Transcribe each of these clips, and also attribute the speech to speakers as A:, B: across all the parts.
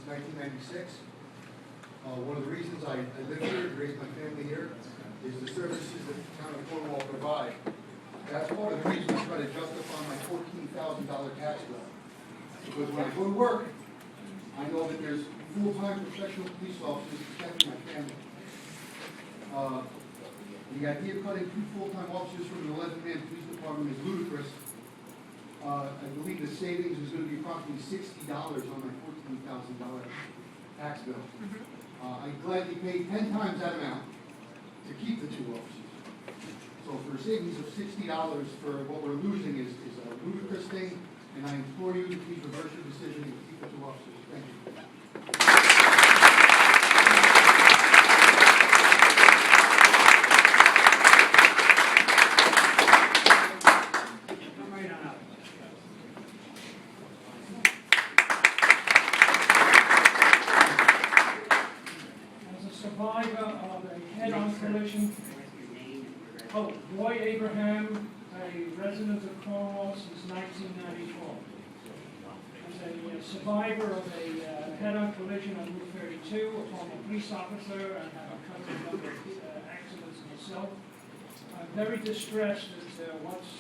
A: since 1996. One of the reasons I live here, raised my family here, is the services that the Town of Cornwall provide. That's part of the reason I try to justify my $14,000 tax bill. Because when I go to work, I know that there's full-time professional police officers protecting my family. The idea of cutting 2 full-time officers from an 11-man police department is ludicrous. I believe the savings is going to be approximately $60 on my $14,000 tax bill. I gladly pay 10 times that amount to keep the 2 officers. So for a savings of $60 for what we're losing is a ludicrous thing, and I implore you to please reverse your decision and keep the 2 officers. Thank you.
B: Roy Abraham, a resident of Cornwall since 1994. As a survivor of a head-on collision on Route 32, a former police officer, and have covered a number of accidents myself, I'm very distressed at what's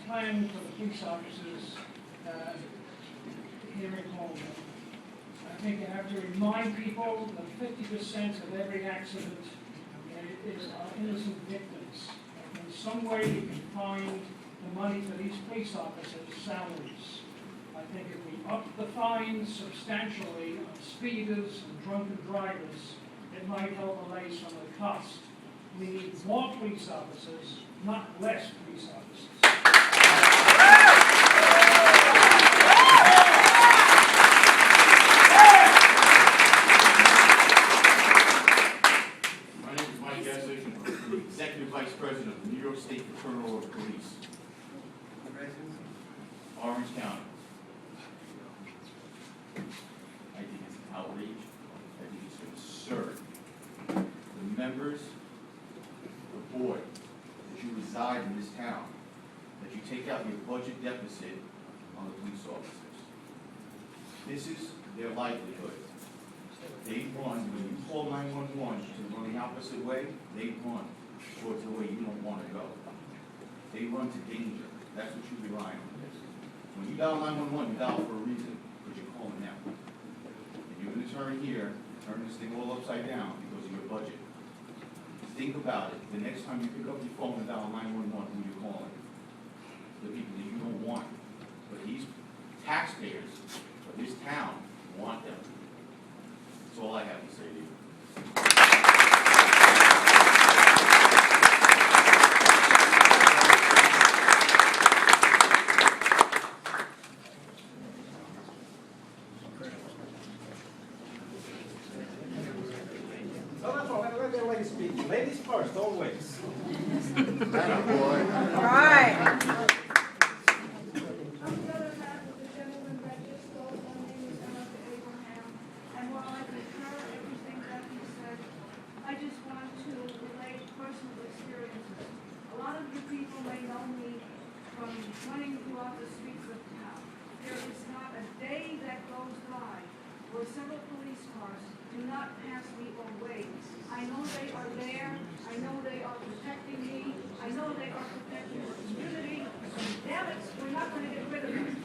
B: planned for the police officers here in Cornwall. I think you have to remind people that 50% of every accident are innocent victims. In some way you can find the money for these police officers' salaries. I think if we up the fines substantially on speeders and drunken drivers, it might help allay some of the cost. We need more police officers, not less police officers.
C: Executive Vice President of the New York State Fraternal of Police. Orange County. I think it's an outrage. I think it's absurd. The members, the board, that you reside in this town, that you take out your budget deficit on the police officers. This is their livelihood. They run, when you call 911 to run the opposite way, they run towards the way you don't want to go. They run to danger. That's what you rely on. When you dial 911, you dial for a reason, because you're calling them. And you're going to turn here, turn this thing all upside down because of your budget. Think about it. The next time you pick up your phone and dial 911, who you're calling? The people that you don't want. But these taxpayers of this town want them. That's all I have to say to you.
D: Ladies first, always.
E: Right.
F: I just want to relate personal experiences. A lot of you people may know me from running throughout the streets of town. There is not a day that goes by where several police cars do not pass me or wait. I know they are there. I know they are protecting me. I know they are protecting the community. Damn it, we're not going to get rid of them.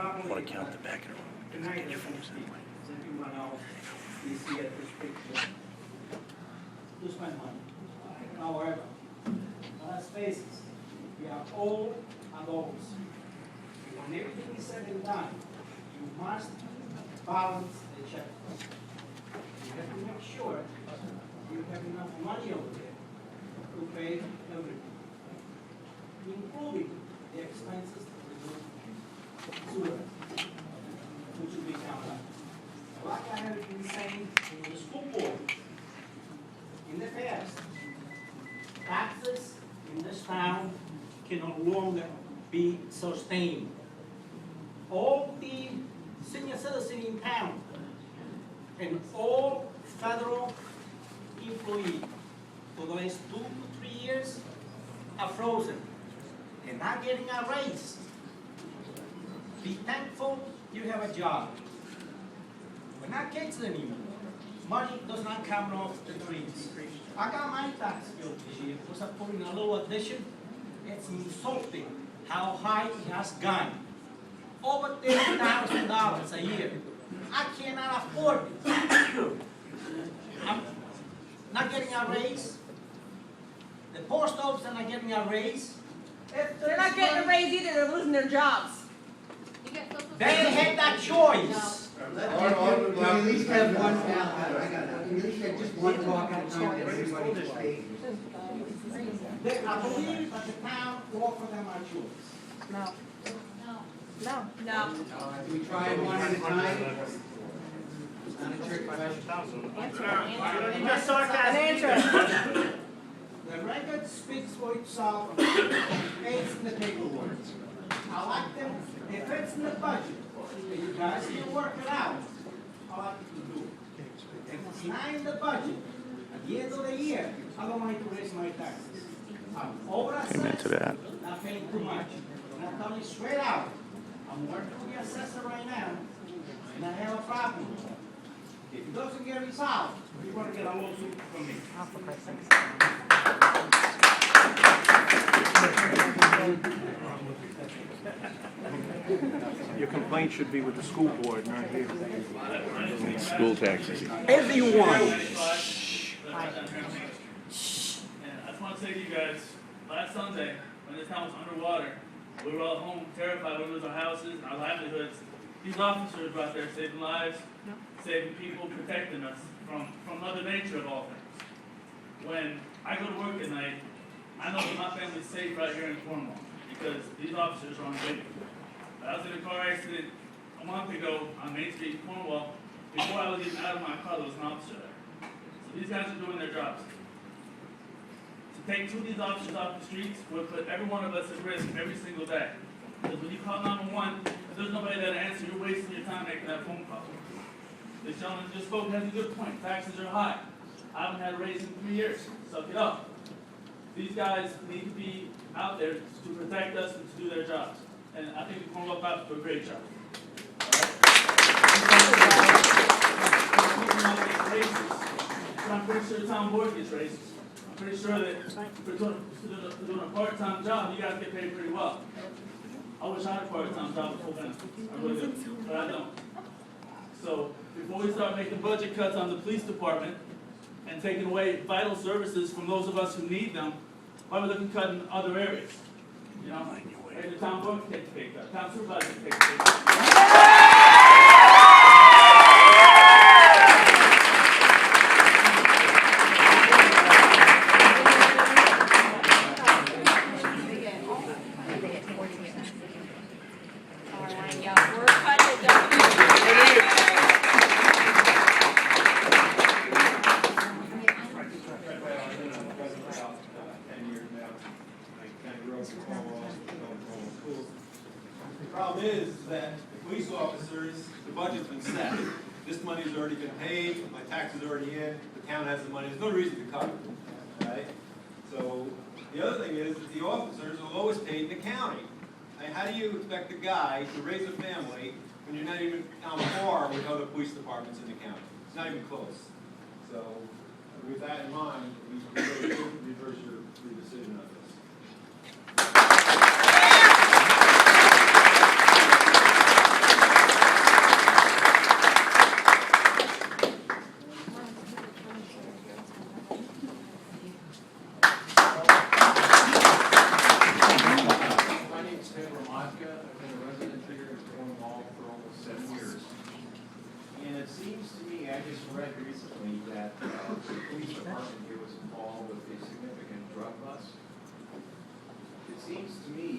D: I want to count the back of the room. Tonight, everyone else you see at this picture to spend money. However, let's face it, we are all adults. When everything is said and done, you must balance the checkbook. You have to make sure you have enough money over there to pay everything, including the expenses sewer, which will be counted. Like I have been saying to the school board, in the past, taxes in this town can no longer be sustained. All the senior citizens in town and all federal employees for the last 2 to 3 years are frozen and not getting a raise. Be thankful you have a job. We're not kids anymore. Money does not come off the trees. I got my tax bill this year, was I put in a little addition? It's insulting how high it has gone. Over $30,000 a year. I cannot afford it. I'm not getting a raise. The post office are not getting a raise. If
E: They're not getting a raise either, they're losing their jobs.
D: they had that choice.
G: Can you at least have one, I got it. Can you at least have just one talk at a time that everybody just pays?
D: I believe that the town offer them a choice.
E: No. No.
G: Do we try it one at a time? It's not a trick question.
E: An answer.
D: The record speaks for itself. It's in the paperwork. I like them. If it's in the budget, and you guys can work it out, I like you to do it. If it's not in the budget, at the end of the year, I don't want to raise my taxes. I'm over-assessed, not paying too much. And I'm telling you straight out, I'm working with the assessor right now, and I have a problem. If it doesn't get resolved, you're gonna get a lawsuit from me.
H: Your complaint should be with the school board, not here.
I: School taxes.
H: Everyone.
J: And I just want to say to you guys, last Sunday, when this town was underwater, we were all at home terrified, we lose our houses and our livelihoods. These officers were out there saving lives, saving people, protecting us from Mother Nature of all things. When I go to work at night, I know that my family's safe right here in Cornwall because these officers are on duty. I was in a car accident a month ago on Main Street in Cornwall. Before I was even out of my car, there was an officer there. So these guys are doing their jobs. To take 2 of these officers off the streets would put every one of us at risk every single day. Because when you call 911, if there's nobody there to answer, you're wasting your time making that phone call. This gentleman just spoke has a good point. Taxes are high. I haven't had a raise in 3 years. Suck it up. These guys need to be out there to protect us and to do their jobs. And I think the Cornwall cops do a great job. I'm pretty sure the town board gets raises. I'm pretty sure that for doing a part-time job, you guys get paid pretty well. I wish I had a part-time job with full benefits. I really do, but I don't. So before we start making budget cuts on the police department and taking away vital services from those of us who need them, why are we looking at cutting other areas? You know, maybe the town board can take a pay cut, town supervisor can take a pay cut.
K: The problem is that the police officers, the budget's been set. This money's already been paid, my tax is already in, the town has the money, there's no reason to cut it, right? So, the other thing is that the officers are lowest paid in the county. I mean, how do you expect a guy to raise a family when you're not even on par with other police departments in the county? It's not even close. So, with that in mind, we should reverse your decision on this.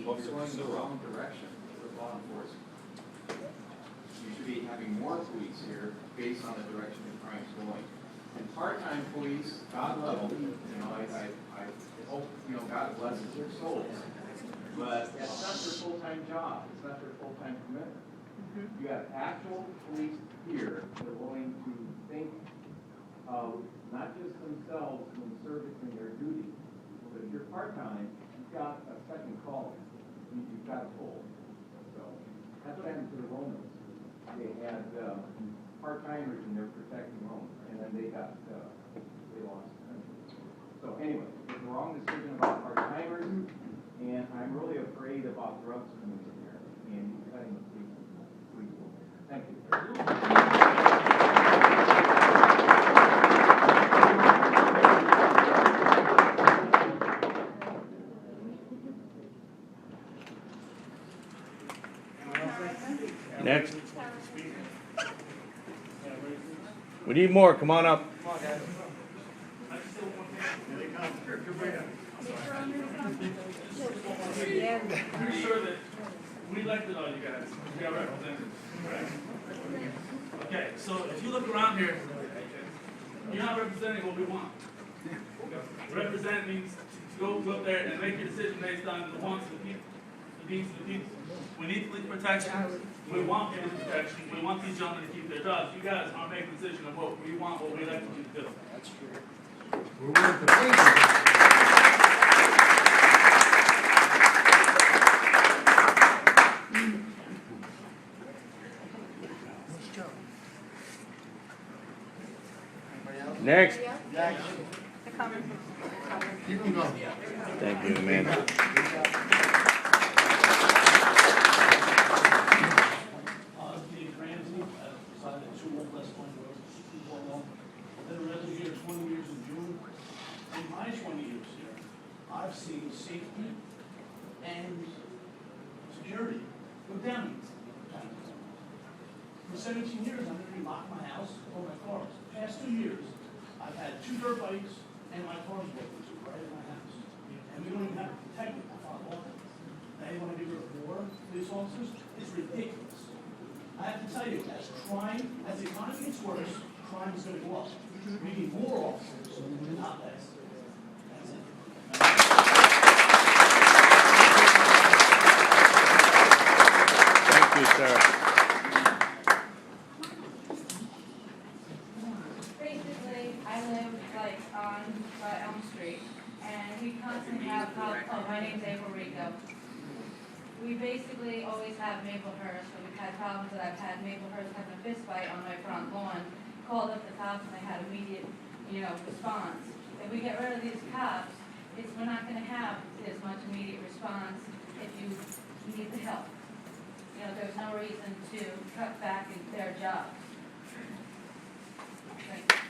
I: You're going in the wrong direction with law enforcement. You should be having more police here based on the direction the crime's going. And part-time police, God love them, you know, I hope, you know, God blesses their souls. But that's not their part-time job, it's not their full-time commitment. You have actual police here that are willing to think of not just themselves when servicing their duty, but if you're part-time, you've got a second calling. You've got a pull. So that's what happened to the Romans. They had part-timers and they're protecting Rome, and then they lost the country. So anyway, it's the wrong decision about part-timers, and I'm really afraid about drugs coming in there and cutting the police. Thank you.
H: Next. We need more, come on up.
J: Pretty sure that we elected all you guys, we got representatives, right? Okay, so if you look around here, you're not representing what we want. Represent means to go up there and make your decision based on the wants of the people, the needs of the people. We need police protection, we want police protection, we want these gentlemen to keep their jobs. You guys aren't making a decision of what we want, what we elected you to do. That's true.
A: We're willing to pay you.
H: Next.
A: Keep them going.
H: Thank you, Amanda.
B: Dave Ramsey, I decided to work less one road. Been a resident here 20 years in June. In my 20 years here, I've seen safety and security go down. For 17 years, I'm going to lock my house or my cars. Past 2 years, I've had 2 dirt bikes and my car's broken to right in my house. And we don't even have to protect it. They want to get rid of more police officers. It's ridiculous. I have to tell you, as the economy gets worse, crime is going to go up. We need more officers, not less. That's it.
H: Thank you, sir.
L: Basically, I live like on Elm Street, and we constantly have my name's April Rico. We basically always have Maplehurst, so we've had problems that I've had Maplehurst having a fist fight on my front lawn, called up the cops and they had immediate, response. If we get rid of these cops, we're not gonna have as much immediate response if you need the help. There's no reason to cut back in their jobs. Thank you.